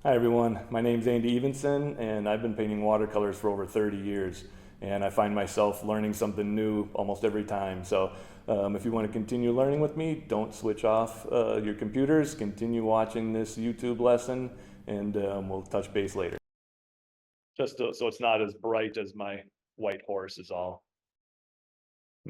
Hi everyone, my name's Andy Evansen and I've been painting watercolors for over 30 years and I find myself learning something new almost every time. So if you want to continue learning with me, don't switch off your computers, continue watching this YouTube lesson and we'll touch base later. So it's not as bright as my white horse is all.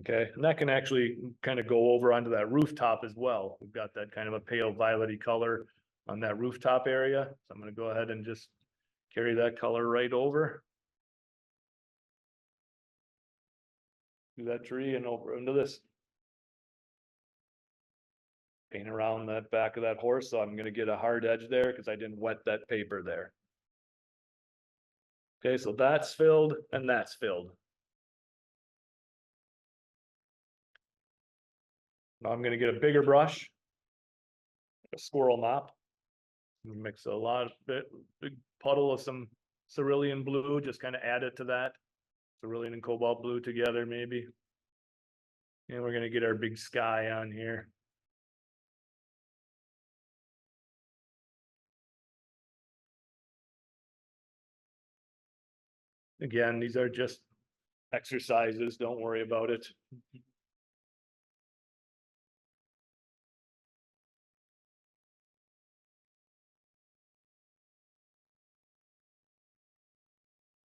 Okay, and that can actually kind of go over onto that rooftop as well. We've got that kind of a pale violet-y color on that rooftop area. So I'm going to go ahead and just carry that color right over to that tree and over into this. Paint around that back of that horse. So I'm going to get a hard edge there because I didn't wet that paper there. Okay, so that's filled and that's filled. Now I'm going to get a bigger brush, a squirrel mop. Mix a big puddle of some cerulean blue, just kind of add it to that. Cerulean and cobalt blue together maybe. And we're going to get our big sky on here. Again, these are just exercises, don't worry about it.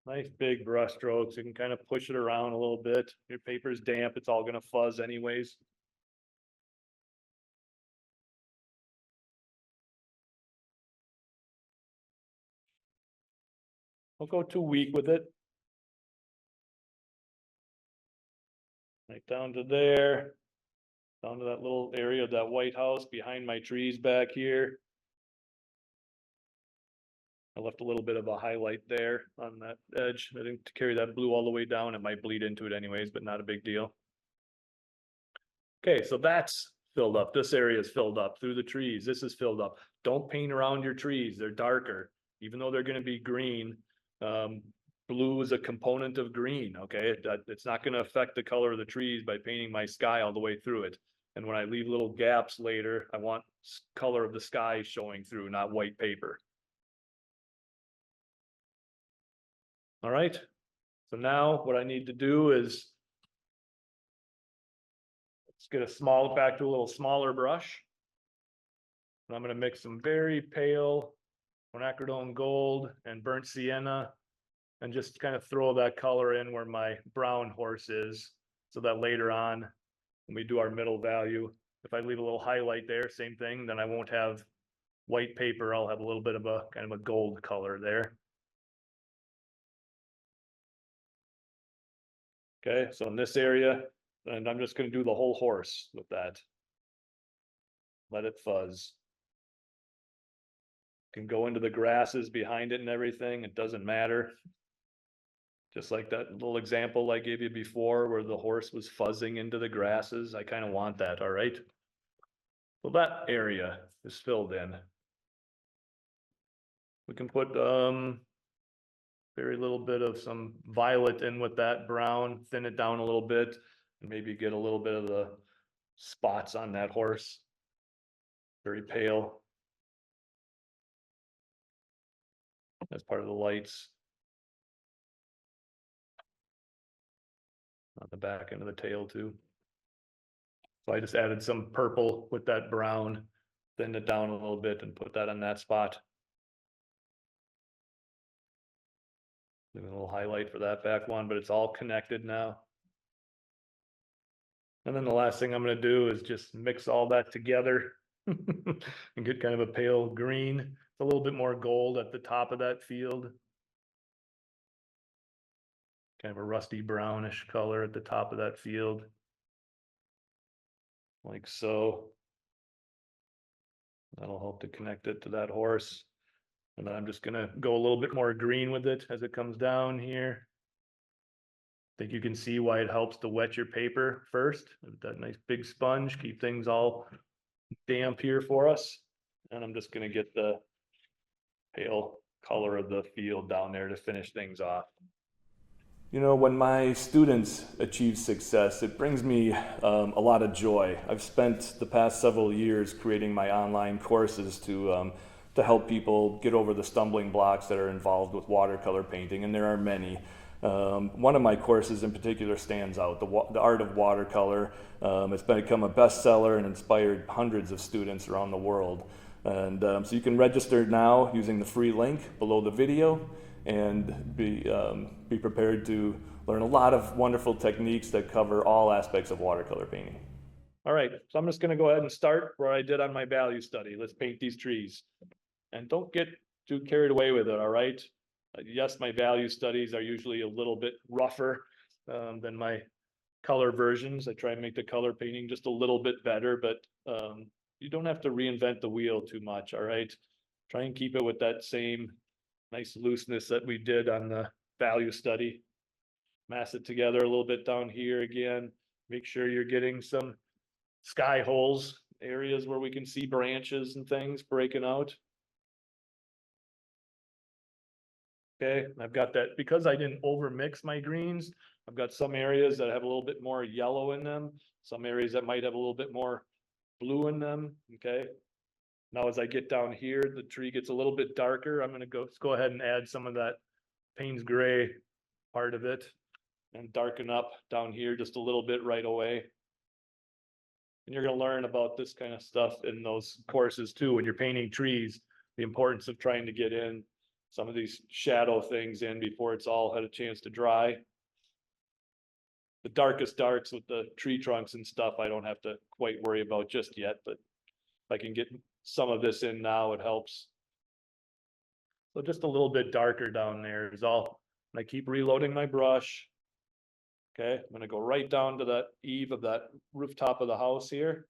Nice big brush strokes. You can kind of push it around a little bit. Your paper's damp, it's all gonna fuzz anyways. Don't go too weak with it. Right down to there. Down to that little area of that White House behind my trees back here. I left a little bit of a highlight there on that edge. I didn't carry that blue all the way down. It might bleed into it anyways, but not a big deal. Okay, so that's filled up. This area is filled up through the trees. This is filled up. Don't paint around your trees. They're darker, even though they're going to be green. Blue is a component of green. Okay, it's not going to affect the color of the trees by painting my sky all the way through it. And when I leave little gaps later, I want color of the sky showing through, not white paper. All right. So now what I need to do is let's get back to a little smaller brush. And I'm going to mix some very pale quinacridone gold and burnt sienna and just kind of throw that color in where my brown horse is so that later on when we do our middle value, if I leave a little highlight there, same thing, then I won't have white paper. I'll have a little bit of a kind of a gold color there. Okay, so in this area, and I'm just going to do the whole horse with that. Let it fuzz. Can go into the grasses behind it and everything. It doesn't matter. Just like that little example I gave you before where the horse was fuzzing into the grasses. I kind of want that, all right? So that area is filled in. We can put very little bit of some violet in with that brown, thin it down a little bit, and maybe get a little bit of the spots on that horse. Very pale. That's part of the lights. On the back end of the tail too. So I just added some purple with that brown, thinned it down a little bit and put that on that spot. Leave a little highlight for that back one, but it's all connected now. And then the last thing I'm going to do is just mix all that together and get kind of a pale green. It's a little bit more gold at the top of that field. Kind of a rusty brownish color at the top of that field. Like so. That'll help to connect it to that horse. And then I'm just gonna go a little bit more green with it as it comes down here. I think you can see why it helps to wet your paper first. That nice big sponge, keep things all damp here for us. And I'm just gonna get the pale color of the field down there to finish things off. You know, when my students achieve success, it brings me a lot of joy. I've spent the past several years creating my online courses to to help people get over the stumbling blocks that are involved with watercolor painting, and there are many. One of my courses in particular stands out, the Art of Watercolor. It's become a bestseller and inspired hundreds of students around the world. And so you can register now using the free link below the video, and be prepared to learn a lot of wonderful techniques that cover all aspects of watercolor painting. All right, so I'm just going to go ahead and start where I did on my value study. Let's paint these trees. And don't get too carried away with it, all right? Yes, my value studies are usually a little bit rougher than my color versions. I try and make the color painting just a little bit better, but you don't have to reinvent the wheel too much, all right? Try and keep it with that same nice looseness that we did on the value study. Mass it together a little bit down here again. Make sure you're getting some sky holes, areas where we can see branches and things breaking out. Okay, I've got that because I didn't over mix my greens. I've got some areas that have a little bit more yellow in them, some areas that might have a little bit more blue in them. Okay, now as I get down here, the tree gets a little bit darker. I'm going to go ahead and add some of that Payne's gray part of it and darken up down here just a little bit right away. And you're going to learn about this kind of stuff in those courses too when you're painting trees, the importance of trying to get in some of these shadow things in before it's all had a chance to dry. The darkest darks with the tree trunks and stuff, I don't have to quite worry about just yet, but if I can get some of this in now, it helps. So just a little bit darker down there is all. And I keep reloading my brush. Okay, I'm gonna go right down to that eave of that rooftop of the house here.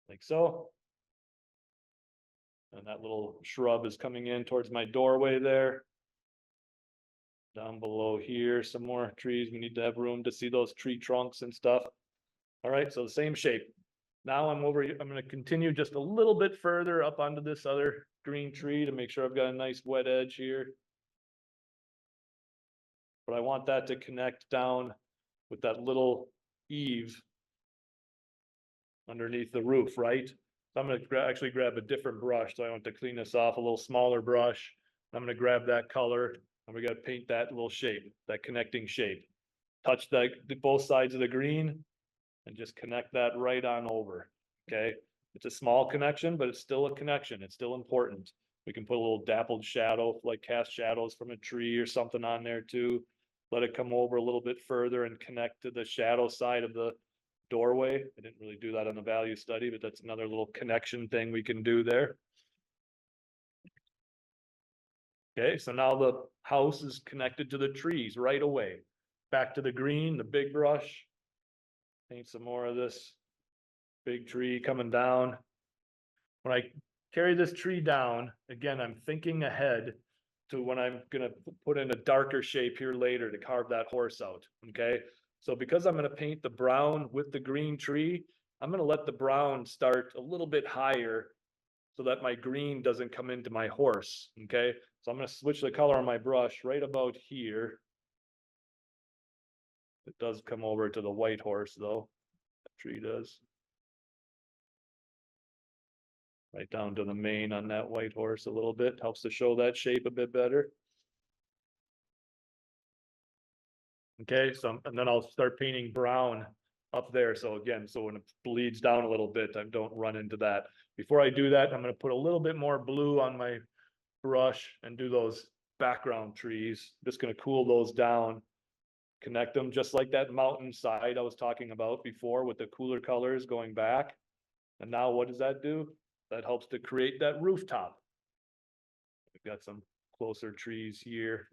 Like so. And that little shrub is coming in towards my doorway there. Down below here, some more trees. We need to have room to see those tree trunks and stuff. All right, so the same shape. Now I'm going to continue just a little bit further up onto this other green tree to make sure I've got a nice wet edge here. But I want that to connect down with that little eave underneath the roof, right? So I'm going to actually grab a different brush. So I want to clean this off, a little smaller brush. I'm going to grab that color and we got to paint that little shape, that connecting shape. Touch both sides of the green and just connect that right on over. Okay. It's a small connection, but it's still a connection. It's still important. We can put a little dappled shadow, like cast shadows from a tree or something on there too. Let it come over a little bit further and connect to the shadow side of the doorway. I didn't really do that on the value study, but that's another little connection thing we can do there. Okay, so now the house is connected to the trees right away. Back to the green, the big brush. Paint some more of this big tree coming down. When I carry this tree down, again, I'm thinking ahead to when I'm gonna put in a darker shape here later to carve that horse out, okay? So because I'm gonna paint the brown with the green tree, I'm gonna let the brown start a little bit higher so that my green doesn't come into my horse, okay? So I'm gonna switch the color on my brush right about here. It does come over to the white horse though, that tree does. Right down to the mane on that white horse a little bit, helps to show that shape a bit better. Okay, so and then I'll start painting brown up there. So again, so when it bleeds down a little bit, I don't run into that. Before I do that, I'm going to put a little bit more blue on my brush and do those background trees. Just going to cool those down, connect them just like that mountainside I was talking about before with the cooler colors going back. And now what does that do? That helps to create that rooftop. We've got some closer trees here.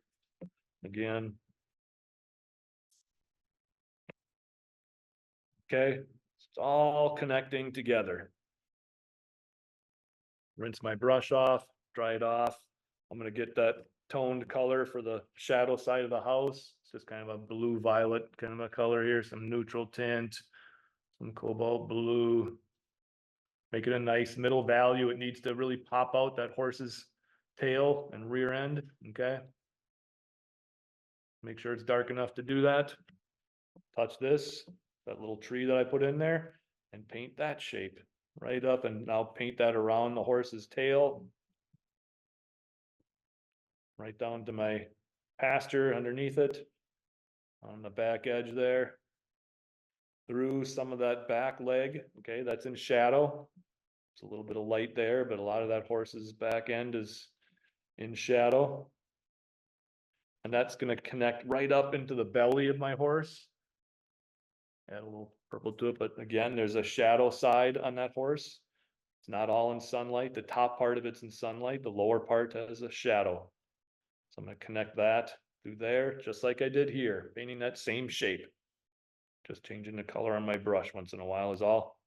Again. Okay, it's all connecting together. Rinse my brush off, dry it off. I'm gonna get that toned color for the shadow side of the house. It's just kind of a blue violet kind of a color here, some neutral tint, some cobalt blue. Make it a nice middle value. It needs to really pop out that horse's tail and rear end, okay? Make sure it's dark enough to do that. Touch this, that little tree that I put in there, and paint that shape. right up, and I'll paint that around the horse's tail. Right down to my pasture underneath it, on the back edge there. Through some of that back leg, okay, that's in shadow. It's a little bit of light there, but a lot of that horse's back end is in shadow. And that's gonna connect right up into the belly of my horse. Add a little purple to it, but again, there's a shadow side on that horse. It's not all in sunlight. The top part of it's in sunlight. The lower part has a shadow. So I'm gonna connect that through there, just like I did here, painting that same shape. Just changing the color on my brush once in a while is all.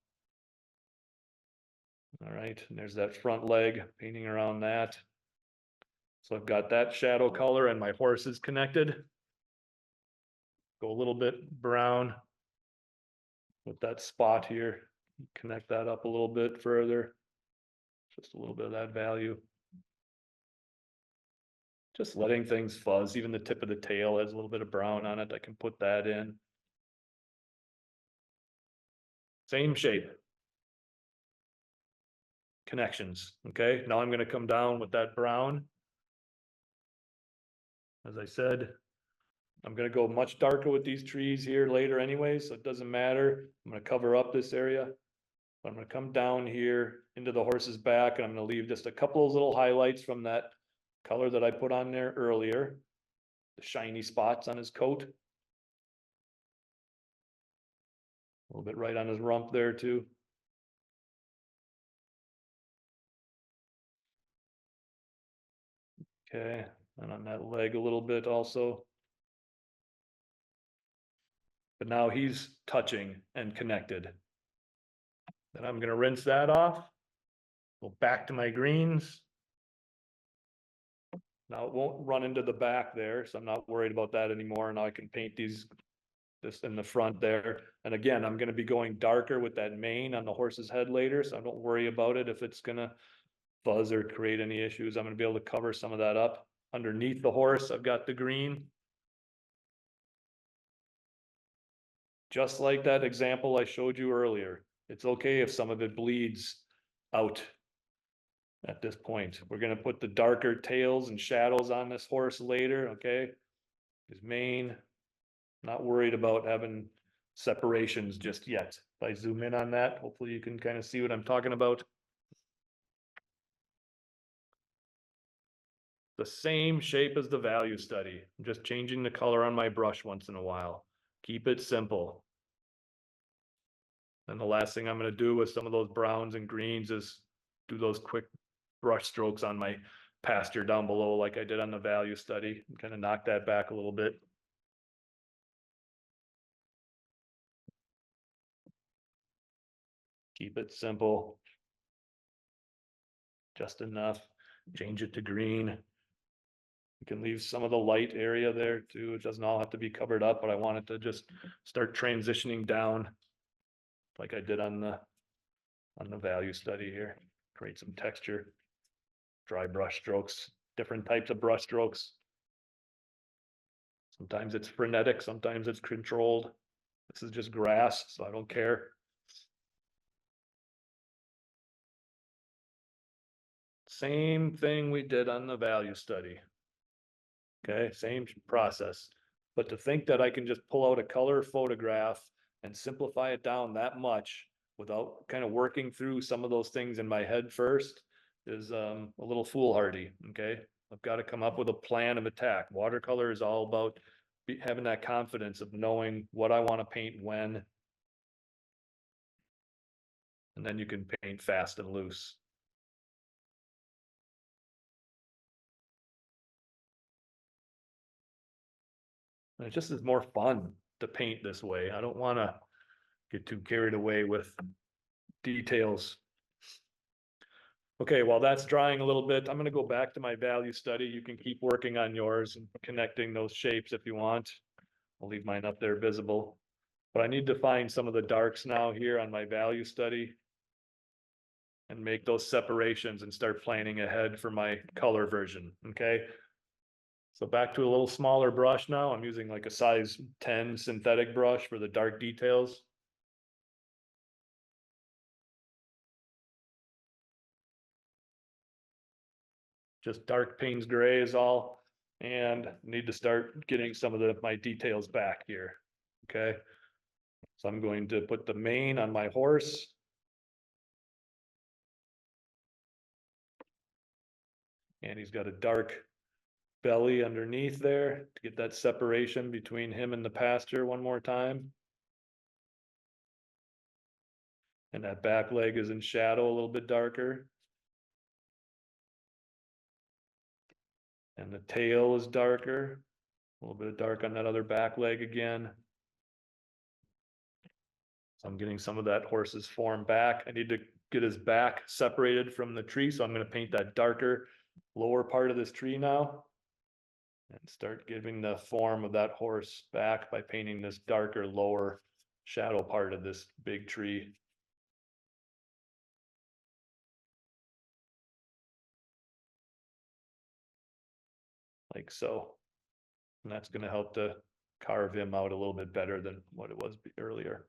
All right, and there's that front leg, painting around that. So I've got that shadow color and my horse is connected. Go a little bit brown with that spot here. Connect that up a little bit further. Just a little bit of that value. Just letting things fuzz. Even the tip of the tail has a little bit of brown on it. I can put that in. Same shape. Connections. Okay, now I'm going to come down with that brown. As I said, I'm going to go much darker with these trees here later anyway, so it doesn't matter. I'm going to cover up this area. But I'm going to come down here into the horse's back, and I'm going to leave just a couple of little highlights from that color that I put on there earlier. The shiny spots on his coat. A little bit right on his rump there too. Okay, and on that leg a little bit also. But now he's touching and connected. Then I'm gonna rinse that off. Go back to my greens. Now it won't run into the back there, so I'm not worried about that anymore. Now I can paint this in the front there. And again, I'm gonna be going darker with that mane on the horse's head later, so I don't worry about it if it's gonna fuzz or create any issues. I'm gonna be able to cover some of that up. Underneath the horse, I've got the green. Just like that example I showed you earlier. It's okay if some of it bleeds out at this point. We're gonna put the darker tails and shadows on this horse later, okay? His mane, not worried about having separations just yet. If I zoom in on that, hopefully you can kind of see what I'm talking about. The same shape as the value study. I'm just changing the color on my brush once in a while. Keep it simple. And the last thing I'm gonna do with some of those browns and greens is do those quick brush strokes on my pasture down below like I did on the value study, and kind of knock that back a little bit. Keep it simple. Just enough. Change it to green. You can leave some of the light area there too. It doesn't all have to be covered up, but I want it to just start transitioning down like I did on the value study here. Create some texture. Dry brush strokes, different types of brush strokes. Sometimes it's frenetic, sometimes it's controlled. This is just grass, so I don't care. Same thing we did on the value study. Okay, same process. But to think that I can just pull out a color photograph and simplify it down that much without kind of working through some of those things in my head first is a little foolhardy, okay? I've got to come up with a plan of attack. Watercolor is all about having that confidence of knowing what I want to paint when. And then you can paint fast and loose. And it just is more fun to paint this way. I don't want to get too carried away with details. Okay, while that's drying a little bit, I'm going to go back to my value study. You can keep working on yours and connecting those shapes if you want. I'll leave mine up there visible. But I need to find some of the darks now here on my value study and make those separations and start planning ahead for my color version, okay? So back to a little smaller brush now. I'm using like a size 10 synthetic brush for the dark details. just dark Payne's gray is all. And need to start getting some of my details back here, okay? So I'm going to put the mane on my horse. And he's got a dark belly underneath there to get that separation between him and the pasture one more time. And that back leg is in shadow a little bit darker. And the tail is darker, a little bit of dark on that other back leg again. So I'm getting some of that horse's form back. I need to get his back separated from the tree, so I'm going to paint that darker lower part of this tree now. And start giving the form of that horse back by painting this darker lower shadow part of this big tree. Like so. And that's going to help to carve him out a little bit better than what it was earlier.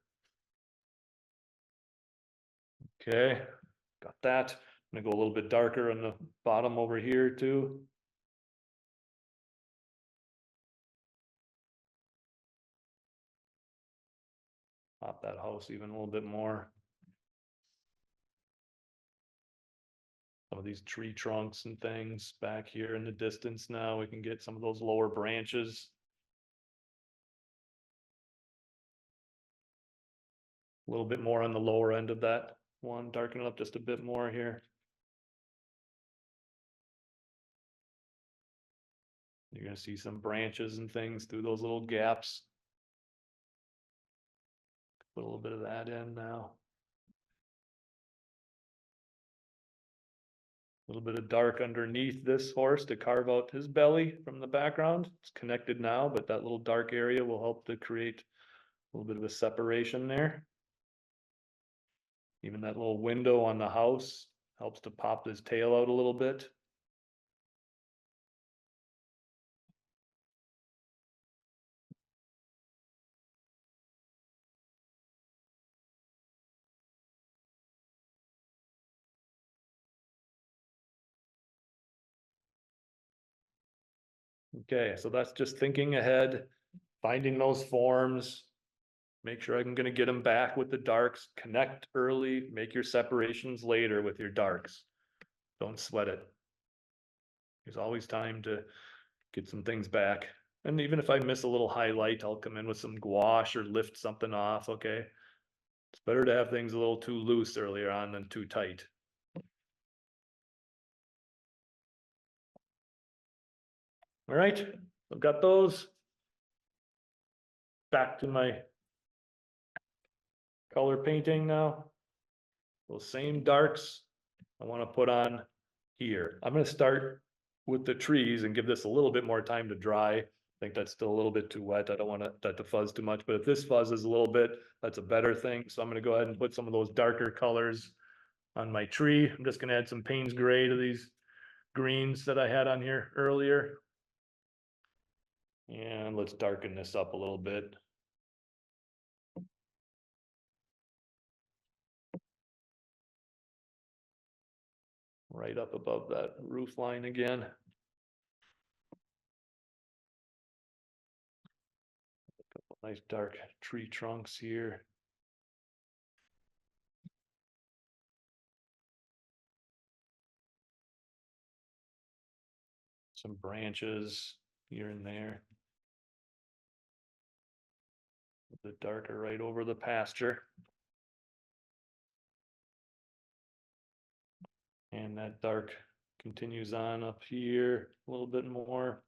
Okay, got that. I'm gonna go a little bit darker on the bottom over here too. Pop that house even a little bit more. Some of these tree trunks and things back here in the distance now, we can get some of those lower branches. A little bit more on the lower end of that one, darken it up just a bit more here. You're gonna see some branches and things through those little gaps. Put a little bit of that in now. A little bit of dark underneath this horse to carve out his belly from the background. It's connected now, but that little dark area will help to create a little bit of a separation there. Even that little window on the house helps to pop his tail out a little bit. Okay, so that's just thinking ahead, finding those forms, make sure I'm gonna get them back with the darks, connect early, make your separations later with your darks. Don't sweat it. There's always time to get some things back. And even if I miss a little highlight, I'll come in with some gouache or lift something off, okay? It's better to have things a little too loose earlier on than too tight. All right, I've got those. Back to my color painting now. Those same darks I want to put on here. I'm going to start with the trees and give this a little bit more time to dry. I think that's still a little bit too wet. I don't want that to fuzz too much, but if this fuzzes a little bit, that's a better thing. So I'm going to go ahead and put some of those darker colors on my tree. I'm just going to add some Payne's gray to these greens that I had on here earlier. And let's darken this up a little bit. Right up above that roof line again. A couple nice dark tree trunks here. Some branches here and there. A bit darker right over the pasture. And that dark continues on up here a little bit more.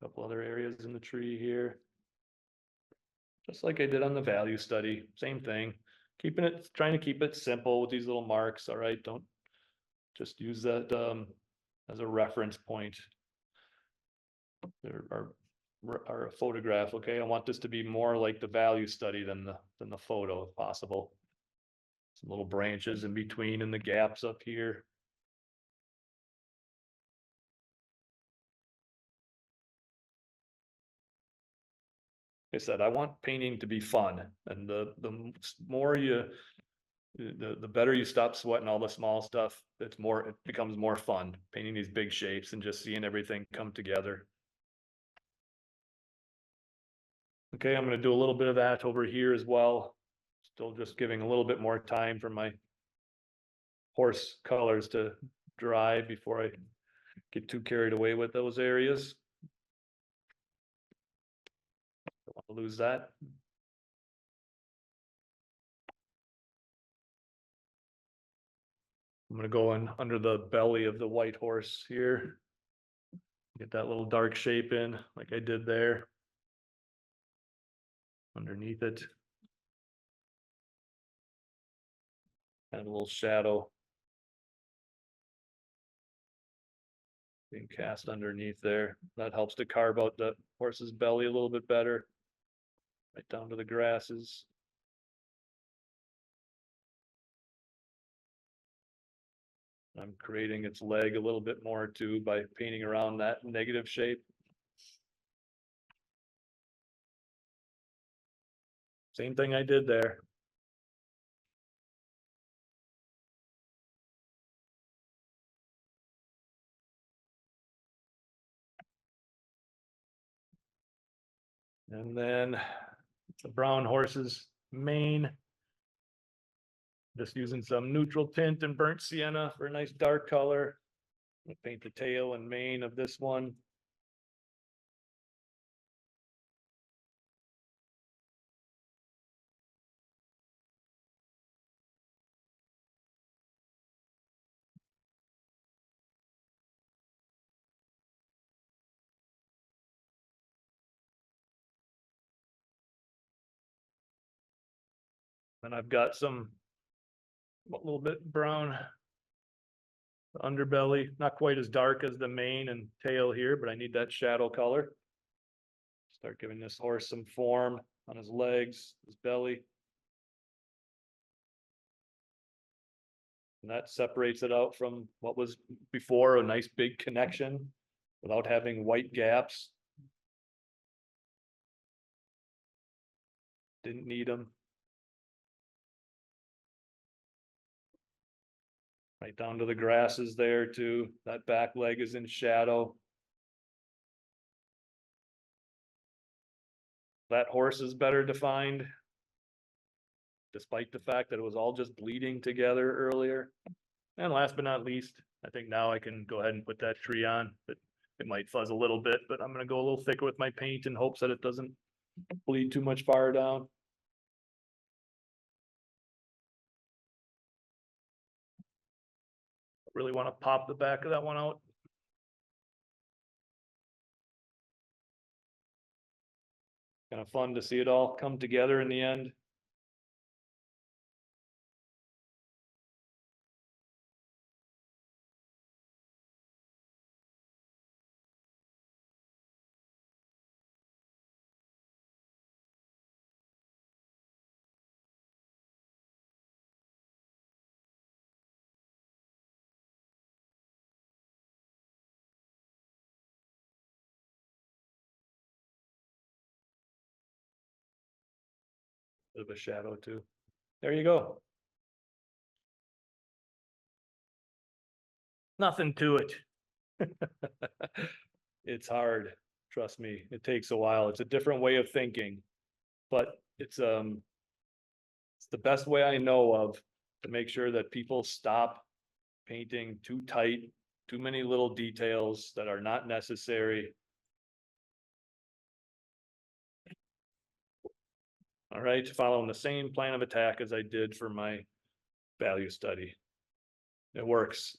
A couple other areas in the tree here. Just like I did on the value study, same thing. Trying to keep it simple with these little marks, all right? Don't just use that as a reference point. Or a photograph, okay? I want this to be more like the value study than the photo if possible. Some little branches in between and the gaps up here. Like I said, I want painting to be fun, and the more you The better you stop sweating all the small stuff, it becomes more fun painting these big shapes and just seeing everything come together. Okay, I'm going to do a little bit of that over here as well. Still just giving a little bit more time for my horse colors to dry before I get too carried away with those areas. Don't want to lose that. I'm going to go in under the belly of the white horse here. Get that little dark shape in like I did there. Underneath it. And a little shadow being cast underneath there. That helps to carve out the horse's belly a little bit better. Right down to the grasses. I'm creating its leg a little bit more too by painting around that negative shape. Same thing I did there. And then the brown horse's mane. Just using some neutral tint and burnt sienna for a nice dark color. I'll paint the tail and mane of this one. And I've got some a little bit brown underbelly, not quite as dark as the mane and tail here, but I need that shadow color. Start giving this horse some form on his legs, his belly. And that separates it out from what was before a nice big connection without having white gaps. Didn't need them. Right down to the grasses there too. That back leg is in shadow. That horse is better defined, despite the fact that it was all just bleeding together earlier. And last but not least, I think now I can go ahead and put that tree on, but it might fuzz a little bit, but I'm going to go a little thicker with my paint in hopes that it doesn't bleed too much far down. Really want to pop the back of that one out. Kind of fun to see it all come together in the end. Bit of a shadow too. There you go. Nothing to it. It's hard. Trust me, it takes a while. It's a different way of thinking, but it's the best way I know of to make sure that people stop painting too tight, too many little details that are not necessary. All right, following the same plan of attack as I did for my value study. It works.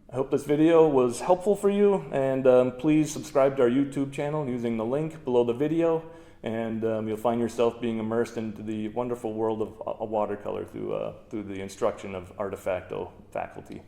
I hope this video was helpful for you, and please subscribe to our YouTube channel using the link below the video, and you'll find yourself being immersed into the wonderful world of watercolor through the instruction of Artefacto faculty.